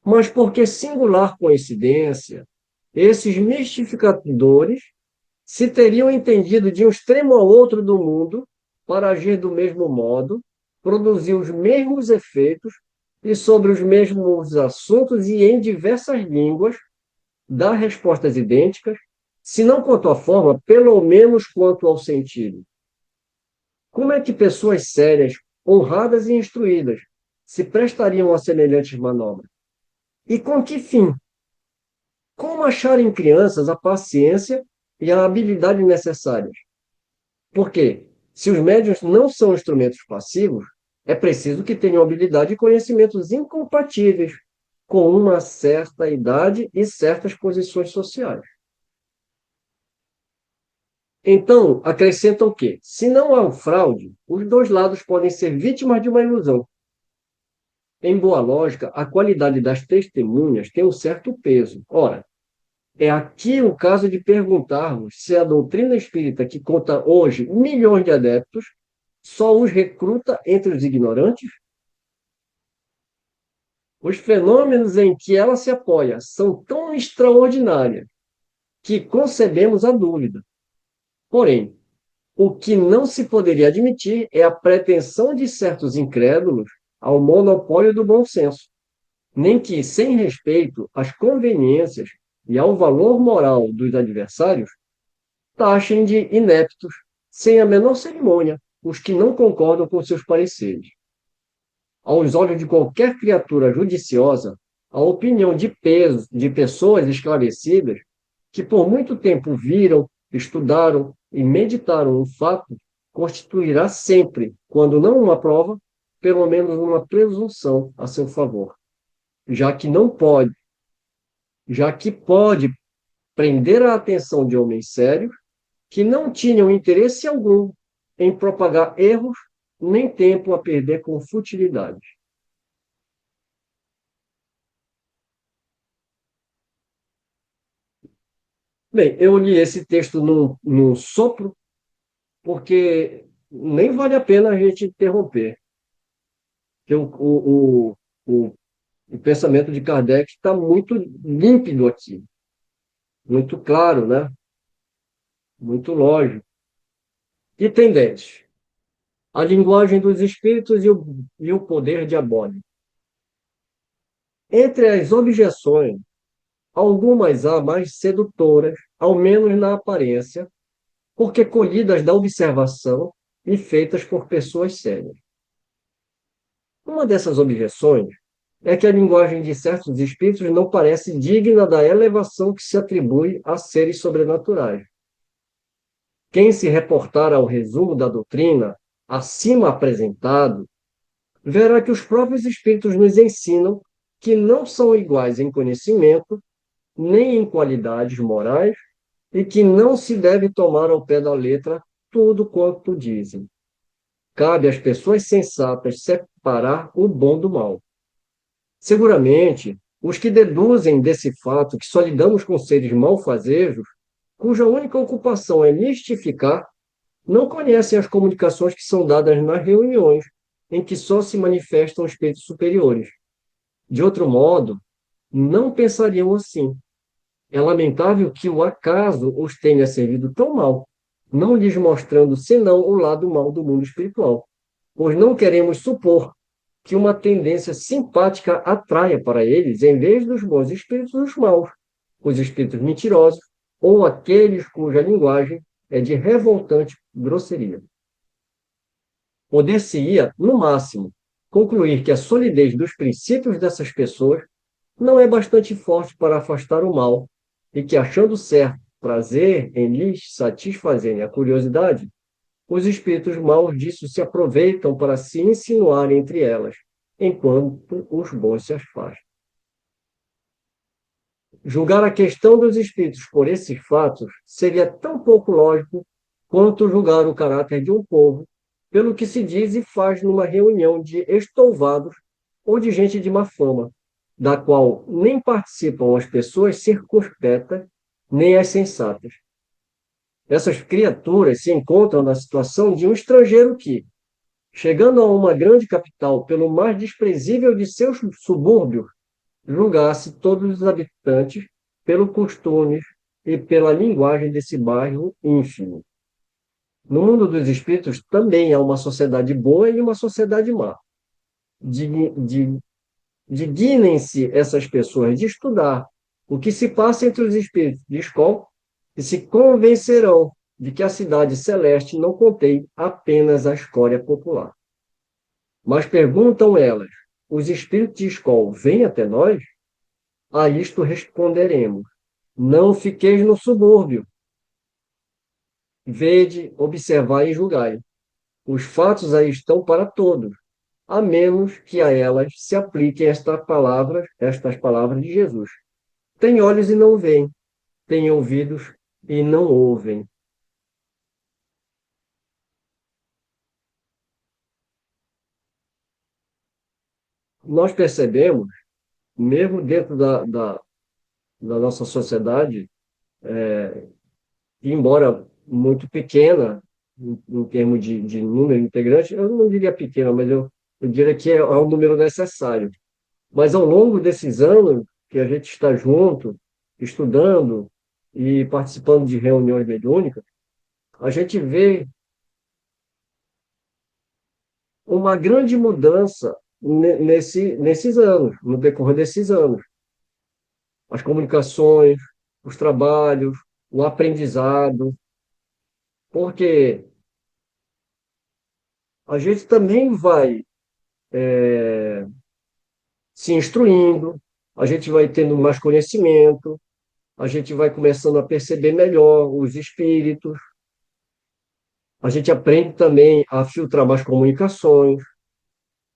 Mas por que singular coincidência, esses mistificadores se teriam entendido de um extremo ao outro do mundo para agir do mesmo modo, produzir os mesmos efeitos e sobre os mesmos assuntos e em diversas línguas, dar respostas idênticas, se não quanto à forma, pelo menos quanto ao sentido. Como é que pessoas sérias, honradas e instruídas se prestariam a semelhantes manobras? E com que fim? Como achar em crianças a paciência e a habilidade necessárias? Porque, se os médiuns não são instrumentos passivos, é preciso que tenham habilidade e conhecimentos incompatíveis com uma certa idade e certas posições sociais. Então, acrescentam que, se não há fraude, os dois lados podem ser vítimas de uma ilusão. Em boa lógica, a qualidade das testemunhas tem um certo peso. Ora, é aqui o caso de perguntarmos se a doutrina espírita, que conta hoje milhões de adeptos, só os recruta entre os ignorantes? Os fenômenos em que ela se apoia são tão extraordinários que concebemos a dúvida. Porém, o que não se poderia admitir é a pretensão de certos incrédulos ao monopólio do bom senso, nem que, sem respeito às conveniências e ao valor moral dos adversários, taxem de ineptos, sem a menor cerimônia, os que não concordam com seus pareceres. Aos olhos de qualquer criatura judiciosa, a opinião de peso de pessoas esclarecidas, que por muito tempo viram, estudaram e meditaram um fato, constituirá sempre, quando não uma prova, pelo menos uma presunção a seu favor, já que não pode, já que pode prender a atenção de homens sérios que não tinham interesse algum em propagar erros, nem tempo a perder com futilidade. Bem, eu li esse texto num sopro, porque nem vale a pena a gente interromper. Porque o pensamento de Kardec está muito límpido aqui, muito claro, né? Muito lógico. E tendente. A linguagem dos espíritos e o poder diabólico. Entre as objeções, algumas há mais sedutoras, ao menos na aparência, porque colhidas da observação e feitas por pessoas sérias. Uma dessas objeções é que a linguagem de certos espíritos não parece digna da elevação que se atribui a seres sobrenaturais. Quem se reportar ao resumo da doutrina acima apresentado, verá que os próprios Espíritos nos ensinam que não são iguais em conhecimento, nem em qualidades morais, e que não se deve tomar ao pé da letra tudo quanto dizem. Cabe às pessoas sensatas separar o bom do mal. Seguramente, os que deduzem desse fato que só lidamos com seres malfazejos, cuja única ocupação é mistificar, não conhecem as comunicações que são dadas nas reuniões, em que só se manifestam espíritos superiores. De outro modo, não pensariam assim. É lamentável que o acaso os tenha servido tão mal, não lhes mostrando senão o lado mal do mundo espiritual, pois não queremos supor que uma tendência simpática atraia para eles, em vez dos bons espíritos, os maus, os espíritos mentirosos, ou aqueles cuja linguagem é de revoltante grosseria. Poder-se-ia, no máximo, concluir que a solidez dos princípios dessas pessoas não é bastante forte para afastar o mal, e que, achando certo prazer em lhes satisfazerem a curiosidade, os espíritos maus disso se aproveitam para se insinuar entre elas, enquanto os bons se afastam. Julgar a questão dos espíritos por esses fatos seria tão pouco lógico quanto julgar o caráter de um povo pelo que se diz e faz numa reunião de estouvados ou de gente de má fama, da qual nem participam as pessoas circunspectas, nem as sensatas. Essas criaturas se encontram na situação de um estrangeiro que, chegando a uma grande capital pelo mais desprezível de seus subúrbios, julgasse todos os habitantes pelo costumes e pela linguagem desse bairro ínfimo. No mundo dos espíritos também há uma sociedade boa e uma sociedade má. Dignem-se essas pessoas de estudar o que se passa entre os espíritos de escola e se convencerão de que a cidade celeste não contém apenas a escória popular. Mas perguntam elas, os espíritos de escola vêm até nós? A isto responderemos, não fiqueis no subúrbio. Vede, observai e julgai. Os fatos aí estão para todos, a menos que a elas se apliquem estas palavras de Jesus. Tem olhos e não veem, tem ouvidos e não ouvem. Nós percebemos, mesmo dentro da nossa sociedade, embora muito pequena, em termos de número de integrantes, eu não diria pequena, mas eu diria que é um número necessário. Mas ao longo desses anos que a gente está junto, estudando e participando de reuniões mediúnicas, a gente vê uma grande mudança nesses anos, no decorrer desses anos. As comunicações, os trabalhos, o aprendizado, porque a gente também vai se instruindo, a gente vai tendo mais conhecimento, a gente vai começando a perceber melhor os espíritos, a gente aprende também a filtrar mais comunicações,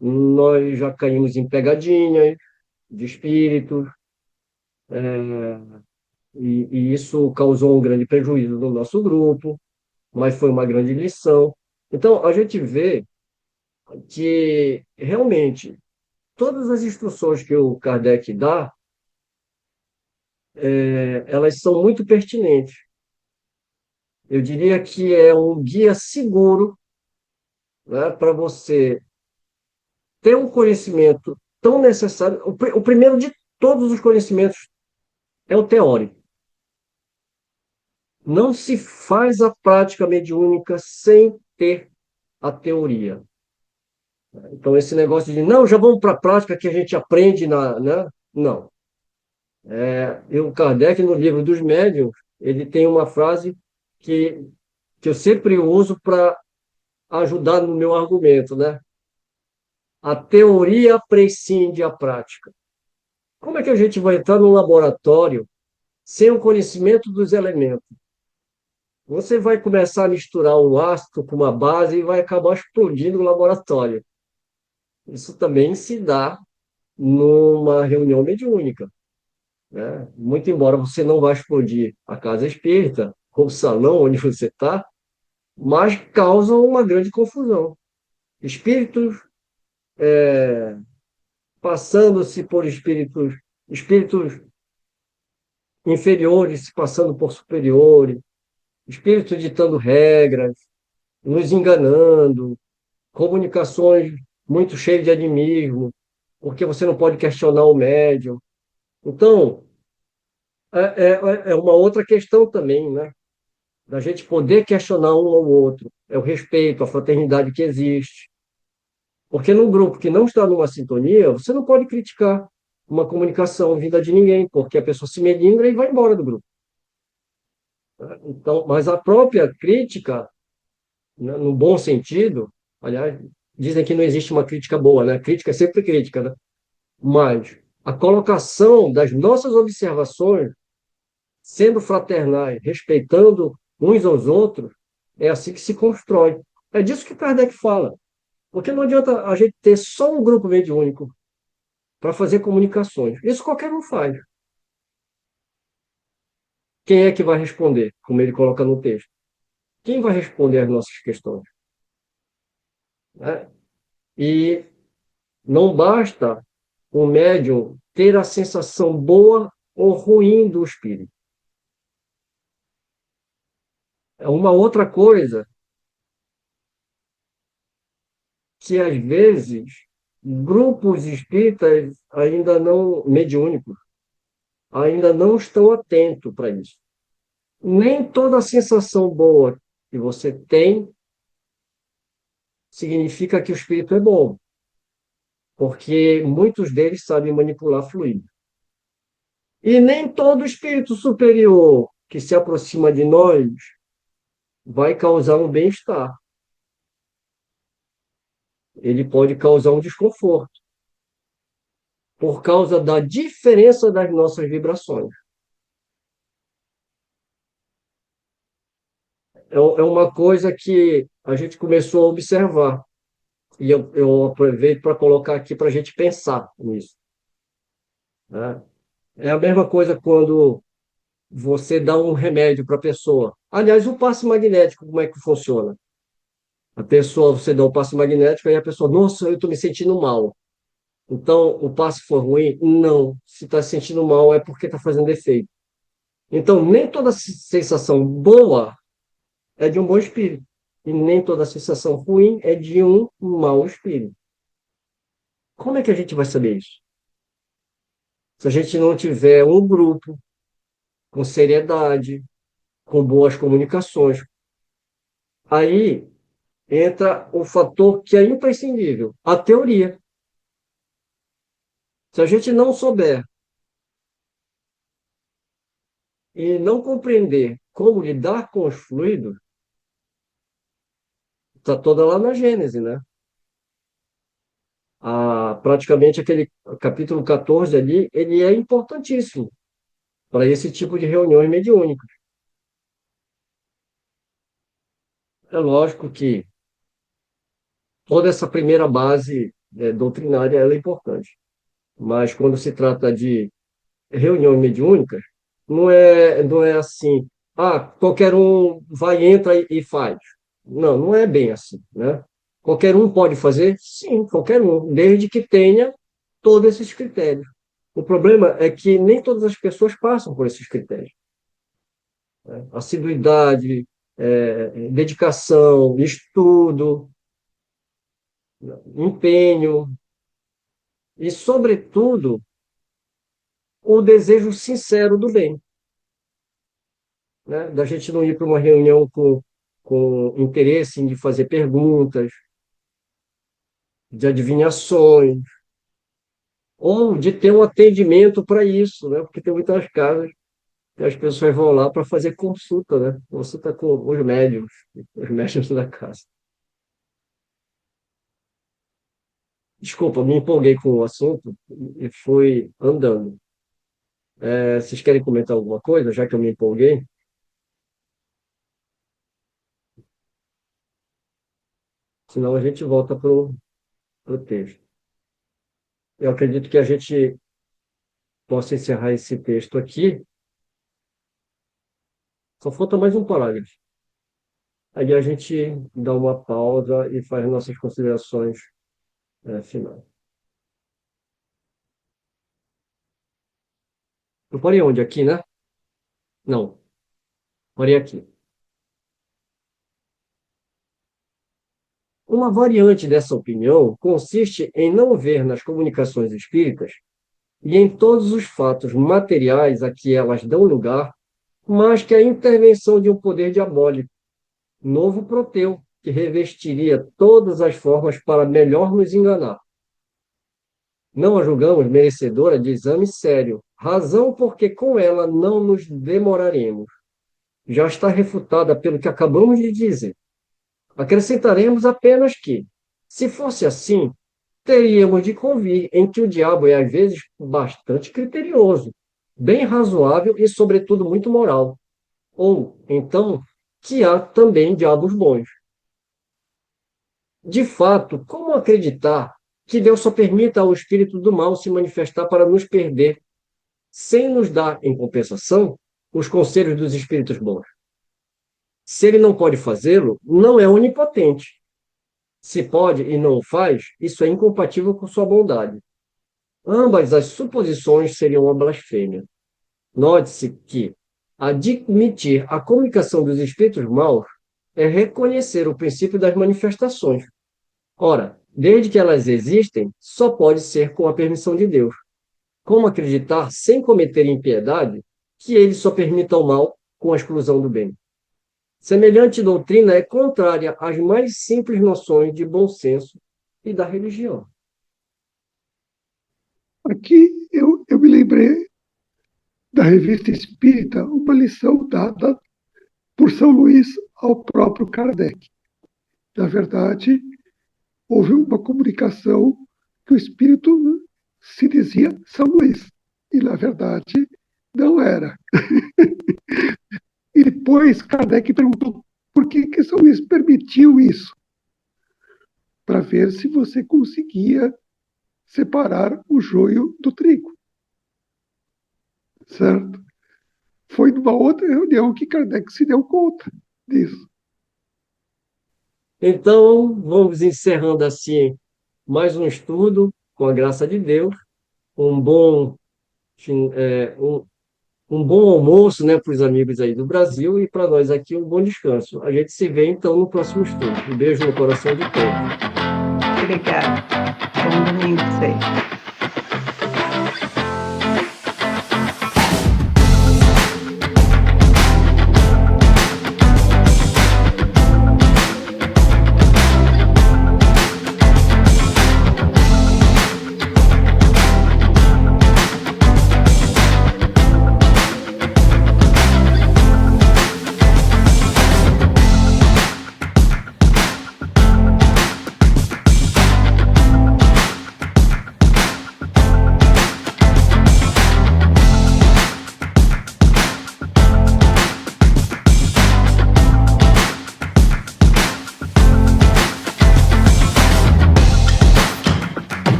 nós já caímos em pegadinhas de espíritos, e isso causou um grande prejuízo no nosso grupo, mas foi uma grande lição. Então, a gente vê que, realmente, todas as instruções que o Kardec dá, elas são muito pertinentes. Eu diria que é um guia seguro, né, para você ter um conhecimento tão necessário. O primeiro de todos os conhecimentos é o teórico. Não se faz a prática mediúnica sem ter a teoria. Então, esse negócio de, não, já vamos para a prática que a gente aprende né? Não. O Kardec, no livro dos Médiuns, ele tem uma frase que, que eu sempre uso para ajudar no meu argumento, né? A teoria prescinde a prática. Como é que a gente vai entrar num laboratório sem o conhecimento dos elementos? você vai começar a misturar um ácido com uma base e vai acabar explodindo no laboratório. Isso também se dá numa reunião mediúnica, né? Muito embora você não vá explodir a casa espírita, ou o salão onde você está, mas causa uma grande confusão. Espíritos passando-se por espíritos inferiores se passando por superiores, espíritos ditando regras, nos enganando, comunicações muito cheias de animismo, porque você não pode questionar o médium. Então, é uma outra questão também, né? Da gente poder questionar um ao outro. É o respeito, a fraternidade que existe. Porque num grupo que não está numa sintonia, você não pode criticar uma comunicação vinda de ninguém, porque a pessoa se melindra e vai embora do grupo. Então, mas a própria crítica, né, no bom sentido, aliás, dizem que não existe uma crítica boa, né? Crítica é sempre crítica, né? Mas a colocação das nossas observações, sendo fraternais, respeitando uns aos outros, é assim que se constrói. É disso que Kardec fala. Porque não adianta a gente ter só um grupo mediúnico para fazer comunicações. Isso qualquer um faz. Quem é que vai responder, como ele coloca no texto? Quem vai responder às nossas questões? Né? E não basta o médium ter a sensação boa ou ruim do espírito. É uma outra coisa que, às vezes, grupos espíritas ainda não, mediúnicos, ainda não estão atentos para isso. Nem toda sensação boa que você tem significa que o espírito é bom, porque muitos deles sabem manipular fluido. E nem todo espírito superior que se aproxima de nós vai causar um bem-estar. Ele pode causar um desconforto, por causa da diferença das nossas vibrações. É uma coisa que a gente começou a observar, e eu aproveito para colocar aqui para a gente pensar nisso. Né? É a mesma coisa quando você dá um remédio para a pessoa. Aliás, o passe magnético, como é que funciona? A pessoa, você dá o passe magnético, aí a pessoa, nossa, eu estou me sentindo mal. Então, o passe foi ruim? Não. Se está se sentindo mal, é porque está fazendo efeito. Então, nem toda sensação boa é de um bom espírito. E nem toda sensação ruim é de um mau espírito. Como é que a gente vai saber isso? Se a gente não tiver um grupo com seriedade, com boas comunicações. Aí entra o fator que é imprescindível, a teoria. Se a gente não souber e não compreender como lidar com os fluidos, está toda lá na Gênese, né? Praticamente aquele capítulo 14 ali, ele é importantíssimo para esse tipo de reuniões mediúnicas. É lógico que toda essa primeira base doutrinária ela é importante, mas quando se trata de reuniões mediúnicas, não é assim, qualquer um vai, entra e faz. Não, não é bem assim, né? Qualquer um pode fazer? Sim, qualquer um, desde que tenha todos esses critérios. O problema é que nem todas as pessoas passam por esses critérios. Né? Assiduidade, dedicação, estudo, empenho e, sobretudo, o desejo sincero do bem, né? Da gente não ir para uma reunião com interesse em fazer perguntas, de adivinhações, ou de ter um atendimento para isso, né? Porque tem muitas casas que as pessoas vão lá para fazer consulta, né? Consulta com os médios da casa. Desculpa, me empolguei com o assunto e fui andando. Vocês querem comentar alguma coisa, já que eu me empolguei? senão a gente volta para o texto. Eu acredito que a gente possa encerrar esse texto aqui. Só falta mais um parágrafo. Aí a gente dá uma pausa e faz nossas considerações finais. Eu parei onde? Aqui, né? Não, parei aqui. Uma variante dessa opinião consiste em não ver nas comunicações espíritas e em todos os fatos materiais a que elas dão lugar, mas que a intervenção de um poder diabólico, novo Proteu, que revestiria todas as formas para melhor nos enganar. Não a julgamos merecedora de exame sério, razão porque com ela não nos demoraremos. Já está refutada pelo que acabamos de dizer. Acrescentaremos apenas que, se fosse assim, teríamos de convir em que o diabo é, às vezes, bastante criterioso, bem razoável e, sobretudo, muito moral. Ou, então, que há também diabos bons. De fato, como acreditar que Deus só permita ao espírito do mal se manifestar para nos perder, sem nos dar, em compensação, os conselhos dos espíritos bons? Se ele não pode fazê-lo, não é onipotente. Se pode e não o faz, isso é incompatível com sua bondade. Ambas as suposições seriam uma blasfêmia. Note-se que admitir a comunicação dos espíritos maus é reconhecer o princípio das manifestações. Ora, desde que elas existem, só pode ser com a permissão de Deus. Como acreditar, sem cometer impiedade, que ele só permita o mal com a exclusão do bem? Semelhante doutrina é contrária às mais simples noções de bom senso e da religião. Aqui eu me lembrei da Revista Espírita, uma lição dada por São Luís ao próprio Kardec. Na verdade, houve uma comunicação que o espírito se dizia São Luís, e na verdade não era. E depois Kardec perguntou por que São Luís permitiu isso, para ver se você conseguia separar o joio do trigo. Certo? Foi numa outra reunião que Kardec se deu conta disso. Então, vamos encerrando assim mais um estudo, com a graça de Deus. Um bom, um bom almoço, né, para os amigos aí do Brasil e para nós aqui um bom descanso. A gente se vê então no próximo estudo. Um beijo no coração de todos. Obrigada. Bom domingo para vocês.